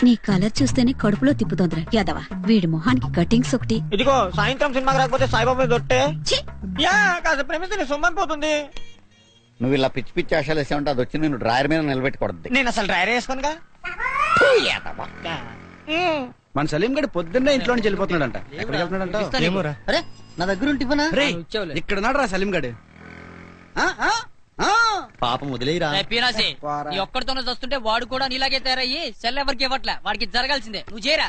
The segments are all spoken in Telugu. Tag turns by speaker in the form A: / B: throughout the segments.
A: నీ కలర్ చూస్తేనే కడుపులో తిప్పుతోందిరా యాదవా. వీడి మొహానికి కటింగ్స్ ఒకటి.
B: ఇదిగో సాయంత్రం సినిమాకి రాకపోతే సాయిబాబా దొట్టే
A: ఛీ!
B: యా కాస్త ప్రేమిస్తే సొమ్మనిపోతుంది.
C: నువ్వు ఇలా పిచ్చి పిచ్చి ఆశలు వేసావంటే అది వచ్చి నేను డ్రాయర్ మీద నిలబెట్టుకూడదు.
B: నేను అసలు డ్రైవర్ వేసుకోనుగా.
D: మన సలీం గడి పొద్దున్నే ఇంట్లో నుంచి వెళ్ళిపోతున్నాడంట. ఎక్కడికి వెళ్తున్నాడంట?
C: అరే నా దగ్గర టిఫిన్
D: ఇక్కడ నాడు రా సలీం గడి.
C: పాపం వదిలేరా.
E: నీ ఒక్కడితోనే వస్తుంటే వాడు కూడా నీలాగే తయారయ్యి సెల్ ఎవరికి ఇవ్వట్లే. వాడికి జరగాల్సిందే. నువ్వు చేరా.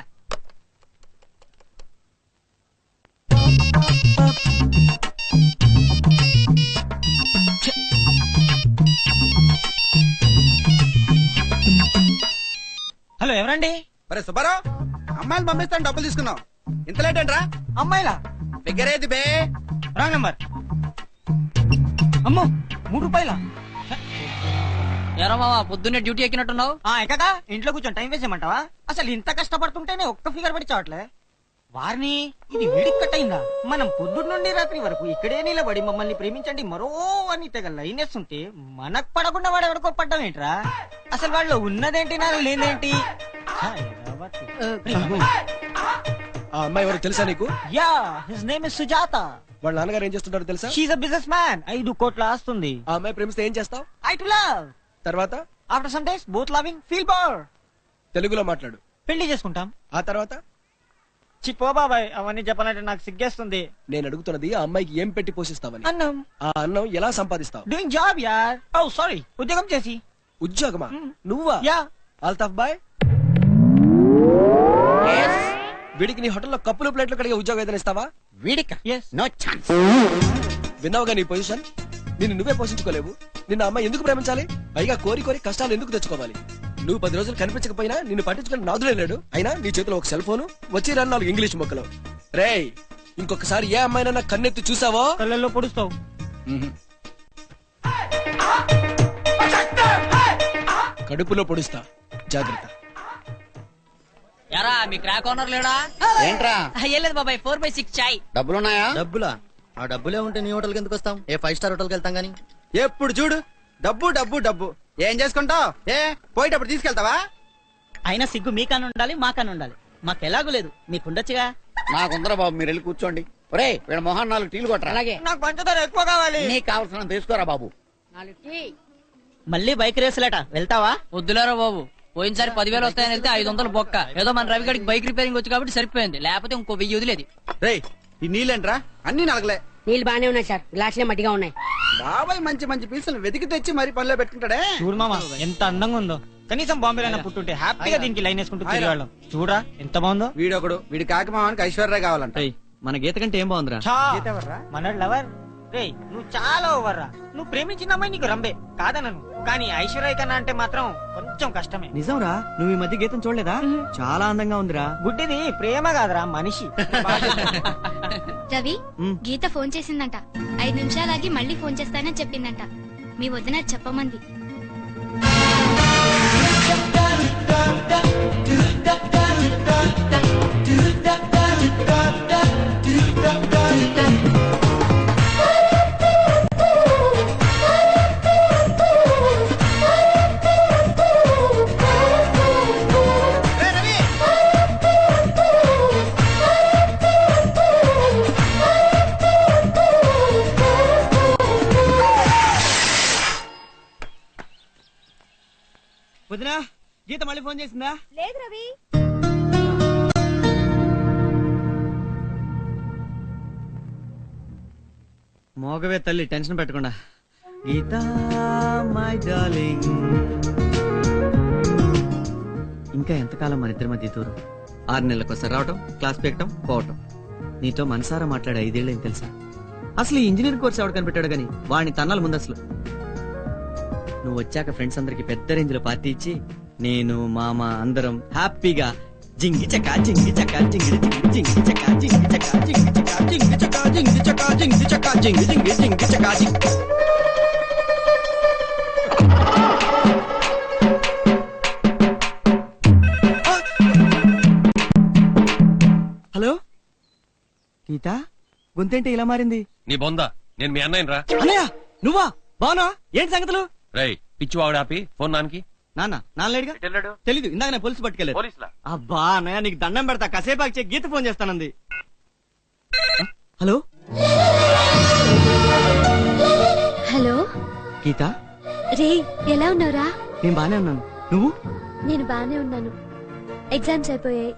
B: హలో ఎవరండి?
D: అరే సుబ్బారావు, అమ్మాయిలు పంపిస్తాను డబ్బులు తీసుకున్నావు. ఇంత లేట్ ఏంట్రా?
B: అమ్మాయిలా?
D: ఫిగర్ ఏది బే?
B: Wrong number. అమ్మో 3 రూపాయలా?
E: ఎరా మావా పొద్దున్నే డ్యూటీ ఎక్కినట్టున్నావు.
B: ఎక్కగా ఇంట్లో కూర్చొని టైం వేస్ట్ చేయమంటావా? అసలు ఇంత కష్టపడుతుంటేనే ఒక్క ఫిగర్ పడి చావట్లే. వారిని ఇది వీడికి కట్ అయిందా? మనం పొద్దున్న నుండి రాత్రి వరకు ఇక్కడే నిలబడి మమ్మల్ని ప్రేమించండి మరో అని తెగ లైన్ వేస్తుంటే మనకు పడకుండా వాడు ఎవరికో పడ్డం ఏంట్రా? అసలు వాళ్ళు ఉన్నదేంటి నా లేదేంటి?
D: ఆ అమ్మాయి ఎవరు తెలుసా నీకు?
B: Yeah, his name is Sujatha.
D: వాళ్ళ నాన్నగారు ఏం చేస్తుంటారో తెలుసా?
B: She a business man. 5 కోట్ల ఆస్తుంది.
D: ఆ అమ్మాయి ప్రేమిస్తే ఏం చేస్తావు?
B: I too love.
D: తర్వాత
B: after some days both loving feel bore.
D: తెలుగులో మాట్లాడు.
B: పెళ్లి చేసుకుంటాం.
D: ఆ తర్వాత
B: చిప్పో బాబాయ్, అవన్నీ చెప్పాలంటే నాకు సిగ్గేస్తుంది.
D: నేను అడుగుతున్నది ఆ అమ్మాయికి ఏం పెట్టి పోషిస్తావని.
B: అన్నం.
D: ఆ అన్నం ఎలా సంపాదిస్తావు?
B: డూయింగ్ జాబ్ యార్. ఓ సారీ, ఉద్యోగం చేసి.
D: ఉద్యోగమా? నువ్వా?
B: యా.
D: అల్తాఫ్ బాయ్, వీడికి నీ హోటల్లో కప్పులు ప్లేట్లు కడిగే ఉద్యోగం ఏదైనా ఇస్తావా?
C: వీడిక
B: Yes.
C: నో ఛాన్స్.
D: విన్నావుగా నీ పొజిషన్. నిన్ను నువ్వే పోషించుకోలేవు. నిన్న అమ్మాయి ఎందుకు ప్రేమించాలి? పైగా కోరి కోరి కష్టాలు ఎందుకు తెచ్చుకోవాలి? నువ్వు 10 రోజులు కనిపించకపోయినా నిన్ను పట్టించుకుని నాదులే లేడు. అయినా నీ చేతిలో ఒక సెల్ ఫోను, వచ్చి 4 ఇంగ్లీష్ మొక్కలు. రేయ్, ఇంకొకసారి ఏ అమ్మాయినన్నా కన్నెత్తి చూసావో
B: కళ్ళల్లో పొడుస్తావు.
D: కడుపులో పొడుస్తా, జాగ్రత్త.
E: ఎరా మీ క్రాక్ ఓనర్ లేడా?
C: ఏంట్రా?
E: ఏం లేదు బాబాయ్, 4/6 చాయ్.
C: డబ్బులున్నాయా?
F: డబ్బులా? ఆ డబ్బులే ఉంటే నీ హోటల్కి ఎందుకు వస్తాం? ఏ 5 స్టార్ హోటల్కి వెళ్తాం గానీ.
D: ఎప్పుడు చూడు డబ్బు డబ్బు డబ్బు. ఏం చేసుకుంటావు? పోయేటప్పుడు తీసుకెళ్తావా?
G: అయినా సిగ్గు మీకన్నా ఉండాలి, మాకన్నా ఉండాలి. మాకెలాగూ లేదు, మీకుండొచ్చుగా.
C: నాకుందరా బాబు, మీరు వెళ్ళి కూర్చోండి. ఒరే వీళ్ళ మొహాన్ 4 టీలు కొట్టరా.
E: అలాగే.
B: నాకు పంచదార ఎక్కువ కావాలి.
C: నీకు కావాల్సిన తీసుకోరా బాబు.
G: మళ్ళీ బైక్ రేసులట, వెళ్తావా?
E: వద్దులేరా బాబు, పోయినసారి 10,000 వస్తాయని వెళ్తే 500 బొక్క. ఏదో మన రవిగడికి బైక్ రిపేరింగ్ వచ్చి కాబట్టి సరిపోయింది, లేకపోతే ఇంకో 1000 వదిలేదు.
D: రేయ్, ఈ నీళ్ళేంట్రా? అన్ని నలగలే.
H: నీళ్ళు బానే ఉన్నాయి సార్, గ్లాసులే మట్టిగా ఉన్నాయి.
D: బాబాయ్ మంచి మంచి పీసులు వెతికి తెచ్చి మరి పనిలో పెట్టుకుంటాడే.
B: చూడు మామ ఎంత అందంగా ఉందో. కనీసం బాంబేలో పుట్టుంటే హ్యాపీగా దీనికి లైన్ వేసుకుంటూ తిరిగేవాళ్ళం. చూడరా ఎంత బాగుందో.
D: వీడొకడు, వీడి కాకమావానికి ఐశ్వర్య కావాలంట.
F: మన గీత కంటే ఏం బాగుందిరా?
B: మన లవర్. రే నువ్వు చాలా ఓవర్ రా. నువ్వు ప్రేమించిన అమ్మాయి నీకు రంబే కాదనను, కానీ ఐశ్వర్య కన్నా అంటే మాత్రం కొంచెం కష్టమే.
F: నిజంరా? నువ్వు ఈ మధ్య గీతం చూడలేదా? చాలా అందంగా ఉందిరా.
B: గుడ్డిది ప్రేమ కాదురా, మనిషి.
I: రవి, గీత ఫోన్ చేసిందంట. 5 నిమిషాలాగి మళ్ళీ ఫోన్ చేస్తానని చెప్పిందంట. మీ వదిన చెప్పమంది.
B: వదినా, గీత మళ్ళీ ఫోన్ చేసిందా?
I: లేదు రవి.
F: మోగవే తల్లి, టెన్షన్ పెట్టకుండా. గీత మై డార్లింగ్, ఇంకా ఎంతకాలం మన ఇద్దరి మధ్య దూరం? 6 నెలలకోసారి రావటం, క్లాస్ పెక్కటం, పోవటం. నీతో మనసారా మాట్లాడే 5 ఏళ్ళు ఏం తెలుసా? అసలు ఈ ఇంజనీరింగ్ కోర్స్ ఎవడు కనిపెట్టాడు గాని వాడిని తన్నాలి ముందు. అసలు నువ్వు వచ్చాక ఫ్రెండ్స్ అందరికి పెద్ద రేంజ్ లో పార్టీ ఇచ్చి నేను మామ అందరం హ్యాపీగా జింగి చకా జింగి చకా జింగి జింగి చకా జింగి చకా జింగి చకా జింగి చకా జింగి చకా జింగి చకా జింగి జింగి జింగి చకా జింగి. హలో గీత, గొంతేంటి ఇలా మారింది?
J: నీ బొందా, నేను మీ అన్నయ్య రా.
F: అన్నయ్య నువ్వా? బానా? ఏంటి సంగతులు?
J: రై పిచ్చి వాడు ఆపి ఫోన్ నానికి.
F: నాన్న లేడుగా తెలీదు, ఇందాక నేను పోలీసు పట్టుకెళ్ళారు. అబ్బా అన్నయ్య నీకు దండం పెడతా, కాసేపు చెక్ గీత ఫోన్ చేస్తానంది. హలో
I: హలో
F: గీత,
I: రే ఎలా ఉన్నావురా?
F: నేను బానే ఉన్నాను, నువ్వు?
I: నేను బానే ఉన్నాను. ఎగ్జామ్స్ అయిపోయాయి,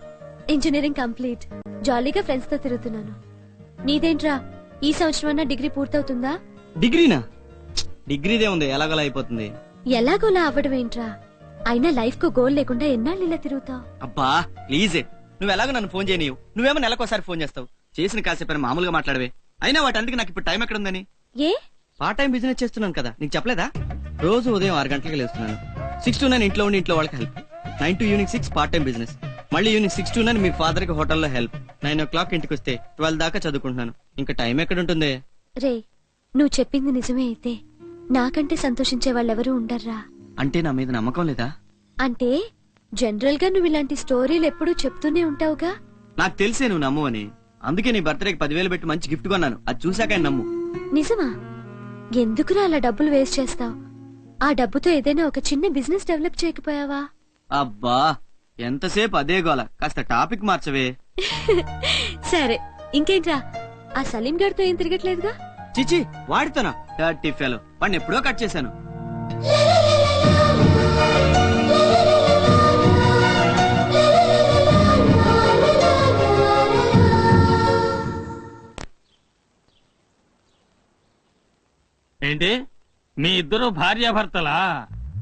I: ఇంజనీరింగ్ కంప్లీట్, జాలీగా ఫ్రెండ్స్ తో తిరుగుతున్నాను. నీదేంట్రా, ఈ సంవత్సరం డిగ్రీ పూర్తవుతుందా?
F: డిగ్రీనా? డిగ్రీదే ఉంది, ఎలాగోలా అయిపోతుంది.
I: ఎలాగోలా అవ్వడం ఏంట్రా? అయినా లైఫ్ కు గోల్ లేకుండా ఎన్నాళ్ళు ఇలా తిరుగుతావు?
F: అబ్బా ప్లీజే, నువ్వు ఎలాగో నన్ను ఫోన్ చేయనివు. నువ్వేమో నెలకోసారి ఫోన్ చేస్తావు. చేసిన కాసేపు మామూలుగా మాట్లాడవే. అయినా వాటందుకు నాకు ఇప్పుడు టైం ఎక్కడ ఉందని?
I: ఏ
F: పార్ట్ టైం బిజినెస్ చేస్తున్నాను కదా, నీకు చెప్పలేదా? రోజు ఉదయం 6 గంటలకు లేస్తున్నాను. 6 to 9 ఇంట్లో ఉండి ఇంట్లో వాళ్ళకి help. 9 to evening 6 part time business. మళ్ళీ ఈవినింగ్ 6 to 9 మీ ఫాదర్ కి హోటల్లో హెల్ప్. 9 o'clock ఇంటికి వస్తే 12 దాకా చదువుకుంటున్నాను. ఇంకా టైం ఎక్కడ ఉంటుంది?
I: రే, నువ్వు చెప్పింది నిజమే అయితే నాకంటే సంతోషించే వాళ్ళెవరూ ఉండర్రా.
F: అంటే నా మీద నమ్మకం లేదా?
I: అంటే జనరల్ గా నువ్వు ఇలాంటి స్టోరీలు ఎప్పుడూ చెప్తూనే ఉంటావుగా.
F: నాకు తెలిసే నువ్వు నమ్ము అని. అందుకే నీ బర్త్డేకి 10,000 పెట్టి మంచి గిఫ్ట్ కొన్నాను. అది చూసాక నమ్ము.
I: నిజమా? ఎందుకురా అలా డబ్బులు వేస్ట్ చేస్తావు? ఆ డబ్బుతో ఏదైనా ఒక చిన్న బిజినెస్ డెవలప్ చేయకపోయావా?
F: అబ్బా ఎంతసేపు అదే గోల, కాస్త టాపిక్ మార్చవే.
I: సరే ఇంకేంట్రా, ఆ సలీం గారితో ఏం తిరగట్లేదుగా?
F: చిచి, వాడితోనా? డర్టీ ఫెలో, వాడిని ఎప్పుడో కట్ చేశాను.
J: ఏంటి మీ ఇద్దరు భార్యాభర్తలా?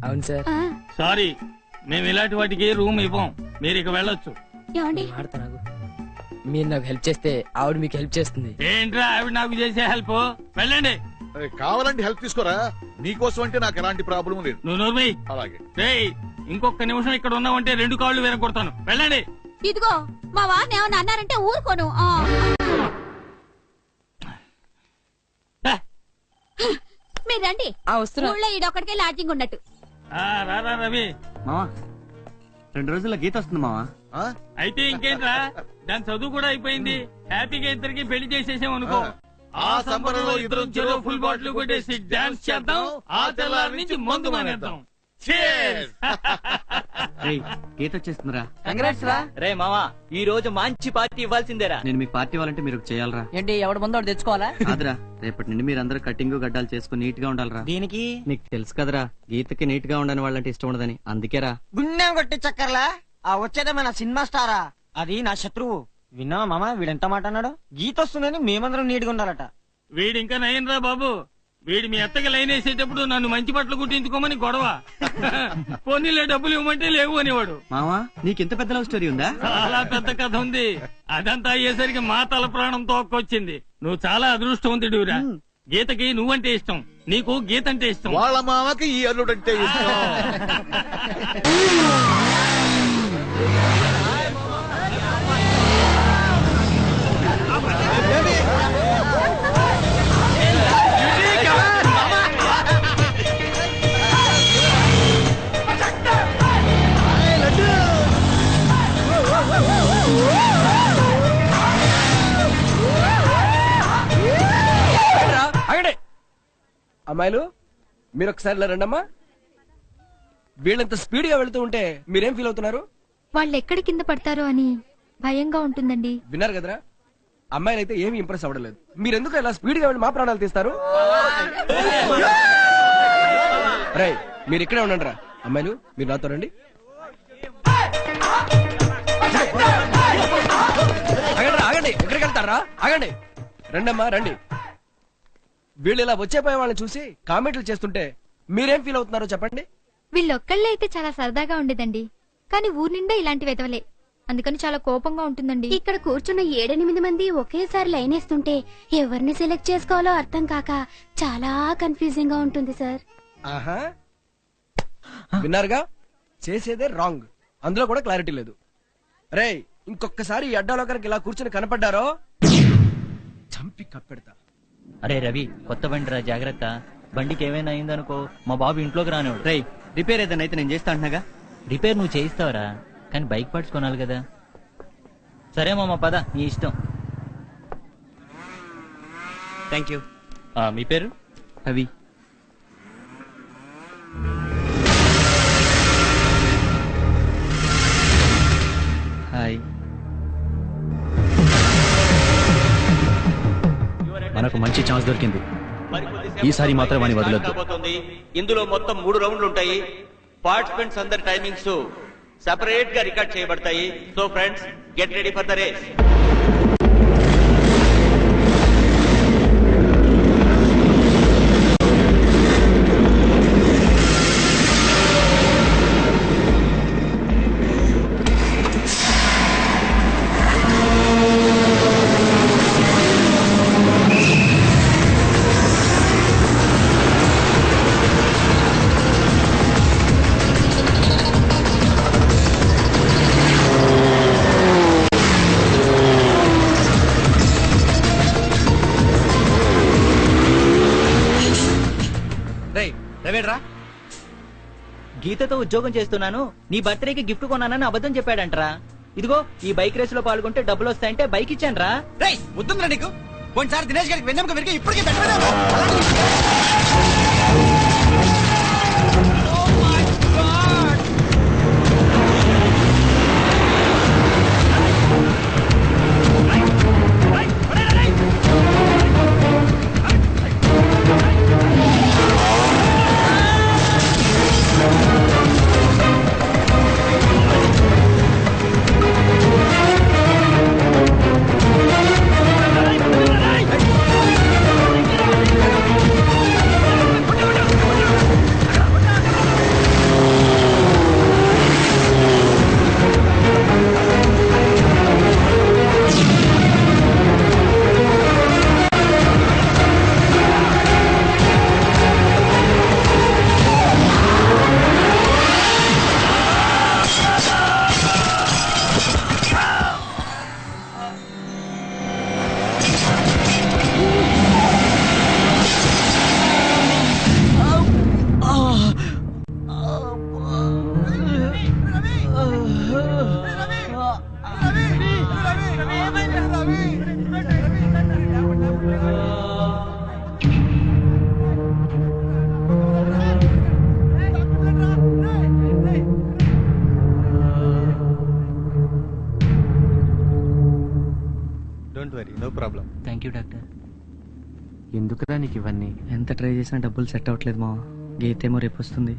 E: అవును సార్.
J: సారీ, మేము ఇలాంటి వాటికి రూమ్ ఇవ్వం. మీరు ఇక వెళ్ళొచ్చు.
E: మీరు నాకు హెల్ప్ చేస్తే ఆవిడ మీకు హెల్ప్ చేస్తుంది.
J: ఏంట్రా ఆవిడ నాకు చేసే హెల్ప్? వెళ్ళండి.
K: కావాలంటే హెల్ప్ తీసుకోరా, నీకోసం అంటే నాకు ఎలాంటి ప్రాబ్లం లేదు.
J: నువ్వు నోర్మి.
K: అలాగే.
J: రేయ్, ఇంకొక నిమిషం ఇక్కడ ఉన్నావంటే 2 కాళ్ళు వెనకొడతాను. వెళ్ళండి.
A: ఇదిగో మా వారిని ఏమన్నా అన్నారంటే ఊరుకోను. మీరు రండి. ఊళ్ళో ఈడొక్కడికే లాడ్జింగ్ ఉన్నట్టు.
J: రారా రవి.
F: మావా 2 రోజుల్లో గీత వస్తుంది మావా.
J: అయితే ఇంకేంట్రా, దాని చదువు కూడా అయిపోయింది. హ్యాపీగా ఇద్దరికి పెళ్లి చేసేసాం అనుకో. ఆ సంబరంలో ఇద్దరు చెరో ఫుల్ బాటిల్ కొట్టేసి డాన్స్ చేద్దాం. ఆ తెల్లారి నుంచి మందు మానేద్దాం.
F: గీత వచ్చేస్తుందిరా.
E: కంగ్రాట్స్ రా.
G: రే మావా, ఈ రోజు మంచి పార్టీ ఇవ్వాల్సిందేరా.
F: నేను మీకు పార్టీ ఇవ్వాలంటే మీరు చేయాలరా.
E: ఏంటి ఎవడి ముందు వాడు తెచ్చుకోవాలా?
F: కాదురా, రేపటి నుండి మీరు అందరూ కటింగ్ గడ్డాలు చేసుకుని నీట్ గా ఉండాలరా.
B: దీనికి
F: నీకు తెలుసు కదరా, గీతకి నీట్ గా ఉండని వాళ్ళంటే ఇష్టం ఉండదని. అందుకేరా.
B: గుండెం కొట్టి చక్కర్లా ఆ వచ్చేదేమైనా సినిమా స్టారా? అది నా శత్రువు. విన్నావా మామ, వీడెంత మాట అన్నాడు? గీత వస్తుందని మేమందరం నీట్గా ఉండాలట.
J: వీడి ఇంకా నయ్యనరా బాబు. వీడి మీ అత్తకి లైన్ వేసేటప్పుడు నన్ను మంచి బట్టలు కుట్టించుకోమని గొడవ. పోనీలే డబ్బులు ఇవ్వమంటే లేవు అనేవాడు.
F: మావా నీకింత పెద్ద లవ్ స్టోరీ ఉందా?
J: చాలా పెద్ద కథ ఉంది. అదంతా అయ్యేసరికి మా తల ప్రాణం తోక్కొచ్చింది. నువ్వు చాలా అదృష్టవంతుడివిరా. గీతకి నువ్వంటే ఇష్టం, నీకు గీత అంటే ఇష్టం.
K: వాళ్ళ మామకి ఈ అల్లుడంటే ఇష్టం.
D: అమ్మాయిలు మీరు ఒకసారి రండమ్మా. వీళ్ళంత స్పీడ్ గా వెళ్తూ ఉంటే మీరేం ఫీల్ అవుతున్నారు?
I: వాళ్ళు ఎక్కడ కింద పడతారో అని భయంగా ఉంటుందండి.
D: విన్నారు కదరా, అమ్మాయిలు అయితే ఏమి ఇంప్రెస్ అవ్వలేదు. మీరెందుకు ఇలా స్పీడ్ గా వెళ్ళి మా ప్రాణాలు తీస్తారు? రై, మీరు ఇక్కడే ఉండండి రా. అమ్మాయిలు మీరు నాతో రండి. ఆగండి ఆగండి, ఎక్కడికి వెళ్తారా? ఆగండి, రండమ్మా రండి. వీళ్ళు ఇలా వచ్చేపోయే వాళ్ళని చూసి కామెంట్లు చేస్తుంటే మీరేం ఫీల్ అవుతున్నారో చెప్పండి.
I: వీళ్ళొక్కళ్ళే అయితే చాలా సరదాగా ఉండేదండి, కానీ ఊరి నిండా ఇలాంటి వెతవలే, అందుకని చాలా కోపంగా ఉంటుందండి. ఇక్కడ కూర్చున్న 7-8 మంది ఒకేసారి లైన్ వేస్తుంటే ఎవరిని సెలెక్ట్ చేసుకోవాలో అర్థం కాక చాలా కన్ఫ్యూజింగ్ గా ఉంటుంది సార్.
D: ఆహా, విన్నారుగా, చేసేదే రాంగ్, అందులో కూడా క్లారిటీ లేదు. రేయ్, ఇంకొకసారి ఈ అడ్డాలోకరికి ఇలా కూర్చుని కనపడ్డారో చంపి కప్పెడతా.
G: అరే రవి, కొత్త బండి రా, జాగ్రత్త. బండికి ఏమైనా అయిందనుకో మా బాబు ఇంట్లోకి రానివాడు.
F: రేయ్, రిపేర్ ఏదైనా అయితే నేను చేస్తా అంటున్నాగా.
G: రిపేర్ నువ్వు చేయిస్తావరా, కానీ బైక్ పార్ట్స్ కొనాలి కదా. సరే మామ, పద, నీ ఇష్టం.
F: Thank you.
G: మీ పేరు?
F: రవి.
G: ఛాన్స్ దొరికింది. ఈసారి మాత్రం వాడిని వదలొద్దు.
L: ఇందులో మొత్తం 3 రౌండ్లు ఉంటాయి. పార్టిసిపెంట్స్ అందరి టైమింగ్స్ సెపరేట్ గా రికార్డ్ చేయబడతాయి. So friends, get ready for the race.
G: గీతతో ఉద్యోగం చేస్తున్నాను, నీ బర్త్డేకి గిఫ్ట్ కొన్నానని అబద్ధం చెప్పాడంట్రా. ఇదిగో ఈ బైక్ రేస్ లో పాల్గొంటే డబ్బులు వస్తాయంటే బైక్ ఇచ్చాను రా.
B: వద్దుందిరా నీకు. పోయినసారి దినేష్ గారికి వెన్నెముక విరిగి ఇప్పటికీ పెట్టలేదు.
G: Thank you doctor.
F: ఎందుకురా నీకు ఇవన్నీ? ఎంత ట్రై చేసినా డబ్బులు సెట్ అవ్వట్లేదు మా. గీతేమో రేపు వస్తుంది.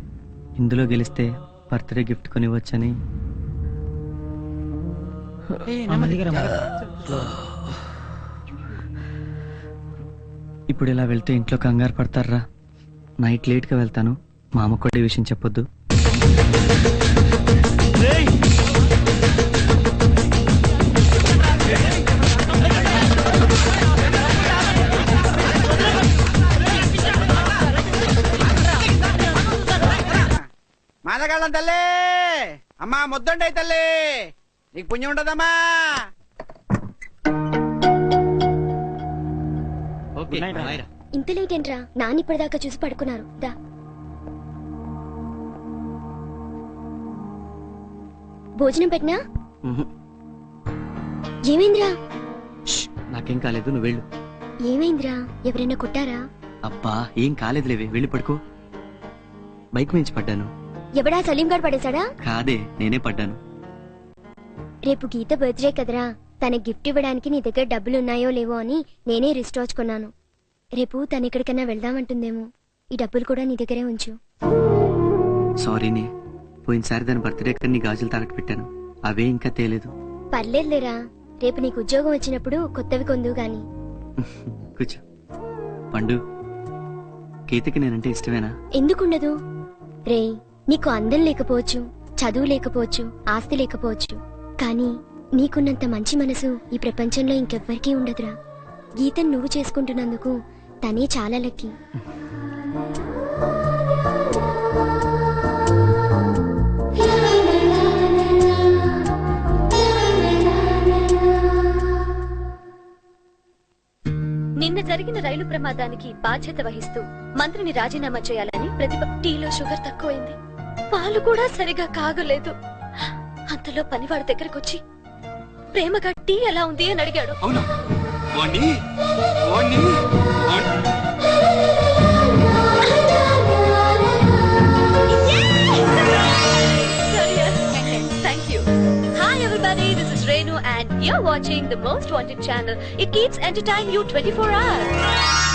F: ఇందులో గెలిస్తే బర్త్డే గిఫ్ట్ కొనివ్వచ్చని. ఇప్పుడు ఇలా వెళ్తే ఇంట్లో కంగారు పడతారా. నైట్ లేట్గా వెళ్తాను. మా అమ్మ కూడా ఈ విషయం చెప్పొద్దు.
B: మాదగాళ్ళం తల్లి, అమ్మా ముద్దండి తల్లి, నీకు పుణ్యం ఉండదమ్మా.
I: ఇంత లేట్ ఏంట్రా? నాన్న ఇప్పటిదాకా చూసి పడుకున్నారు. దా భోజనం పెట్టినా? ఏమైందిరా?
F: నాకేం కాలేదు, నువ్వు వెళ్ళు.
I: ఏమైందిరా? ఎవరైనా కొట్టారా?
F: అబ్బా ఏం కాలేదులేవే, వెళ్ళి పడుకో. బైక్ మించి పడ్డాను.
I: ఎవడా? సలీం గారు పడేశాడా?
F: కాదే, నేనే పడ్డాను.
I: రేపు గీత బర్త్డే కదరా, తన గిఫ్ట్ ఇవ్వడానికి నీ దగ్గర డబ్బులు ఉన్నాయో లేవో అని నేనే రిస్ట్ వాచ్ కొన్నాను. రేపు తను ఎక్కడికైనా వెళ్దామంటుందేమో. ఈ డబ్బులు కూడా నీ దగ్గరే ఉంచు.
F: సారీనే, పోయినసారి దాని బర్త్డే కన్నా నీ గాజులు తాకట్టు పెట్టాను, అవే ఇంకా తేలేదు.
I: పర్లేదులేరా, రేపు నీకు ఉద్యోగం వచ్చినప్పుడు కొత్తవి కొందువు గాని.
F: కూర్చో. పండు, గీతకి నేనంటే ఇష్టమేనా?
I: ఎందుకుండదు రే. నీకు అందం లేకపోవచ్చు, చదువు లేకపోవచ్చు, ఆస్తి లేకపోవచ్చు, కానీ నీకున్నంత మంచి మనసు ఈ ప్రపంచంలో ఇంకెవ్వరికీ ఉండదురా. గీతను నువ్వు చేసుకుంటున్నందుకు తనే చాలా లక్కీ.
M: నిన్న జరిగిన రైలు ప్రమాదానికి బాధ్యత వహిస్తూ మంత్రిని రాజీనామా చేయాలని ప్రతిభ. టీలో షుగర్ తక్కువైంది, పాలు కూడా సరిగా కాగలేదు. అంతలో పనివాడి దగ్గరకొచ్చి ప్రేమగా టీ ఎలా ఉంది అని అడిగాడు. Thank you. Hi everybody, this is Renu and you're watching the most wanted channel. It keeps entertaining you 24 hours.